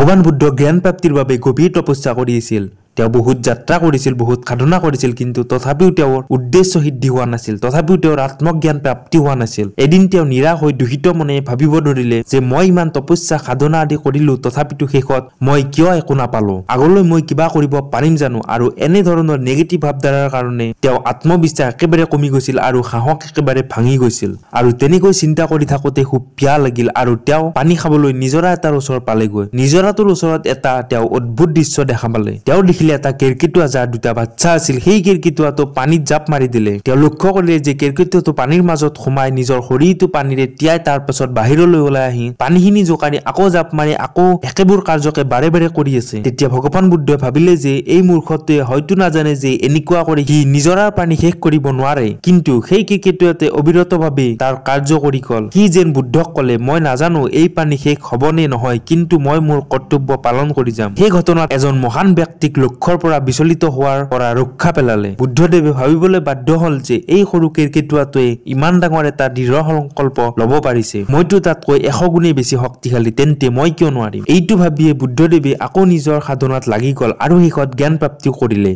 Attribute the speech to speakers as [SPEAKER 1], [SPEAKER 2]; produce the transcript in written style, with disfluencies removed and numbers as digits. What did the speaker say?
[SPEAKER 1] ভগৱান বুদ্ধ জ্ঞান প্ৰাপ্তিৰ বাবে গভীৰ তপস্যা কৰি আছিল। তেওঁ বহুত যাত্ৰা কৰিছিল, বহুত সাধনা কৰিছিল, কিন্তু তথাপিও তেওঁৰ উদ্দেশ্য সিদ্ধি হোৱা নাছিল, তথাপিও তেওঁৰ আত্মজ্ঞান প্ৰাপ্তি হোৱা নাছিল। এদিন তেওঁ নিৰাশ হৈ দুখিত মনে ভাবিব ধৰিলে যে মই ইমান তপস্যা সাধনা আদি কৰিলো, তথাপিতো শেষত মই কিয় একো নাপালো, আগলৈ মই কিবা কৰিব পাৰিম জানো। আৰু এনে ধৰণৰ নেগেটিভ ভাৱধাৰাৰ কাৰণে তেওঁ আত্মবিশ্বাস একেবাৰে কমি গৈছিল আৰু সাহস একেবাৰে ভাঙি গৈছিল। আৰু তেনেকৈ চিন্তা কৰি থাকোতে খুব পিয়াহ লাগিল আৰু তেওঁ পানী খাবলৈ নিজৰা এটাৰ ওচৰত পালেগৈ। নিজৰাটোৰ ওচৰত এটা তেওঁ অদ্ভুত দৃশ্য দেখা পালে। তেওঁ দেখিলে এটা কেৰকেটুৱা যাৰ দুটা বাচ্চা আছিল। সেই কেৰকেটুৱাটো পানীত জাপ মাৰি দিলে। তেওঁ লক্ষ্য কৰিলে যে কেৰকেটুৱাটো পানীৰ মাজত সোমাই নিজৰ শৰীৰটো পানীৰে তিয়াই তাৰ পাছত বাহিৰলৈ ওলাই আহি পানীখিনি জোকাৰি আকৌ জাপ মাৰি আকৌ একেবোৰ কাৰ্যকে বাৰে বাৰে কৰি আছে। তেতিয়া ভগৱান বুদ্ধই ভাবিলে যে এই মূৰ্খটোৱে হয়তো নাজানে যে এনেকুৱা কৰি সি নিজৰাৰ পানী শেষ কৰিব নোৱাৰে, কিন্তু সেই কেৰকেটুৱাটোৱে অবিৰতভাৱে তাৰ কাৰ্য কৰি গল। সি যেন বুদ্ধক কলে, মই নাজানো এই পানী শেষ হব নে নহয়, কিন্তু মই মোৰ কৰ্তব্য পালন কৰি যাম। সেই ঘটনাত এজন মহান ব্যক্তিক লক্ষ্যৰ পৰা বিচলিত হোৱাৰ পৰা ৰক্ষা পেলালে। বুদ্ধদেৱে ভাবিবলৈ বাধ্য হল যে এই সৰু কেৰকেটুৱাটোৱে ইমান ডাঙৰ এটা দৃঢ় সংকল্প লব পাৰিছে, মইতো তাতকৈ 100 গুণেই বেছি শক্তিশালী, তেন্তে মই কিয় নোৱাৰিম। এইটো ভাবিয়ে বুদ্ধদেৱে আকৌ নিজৰ সাধনাত লাগি গল আৰু শেষত জ্ঞান প্ৰাপ্তিও কৰিলে।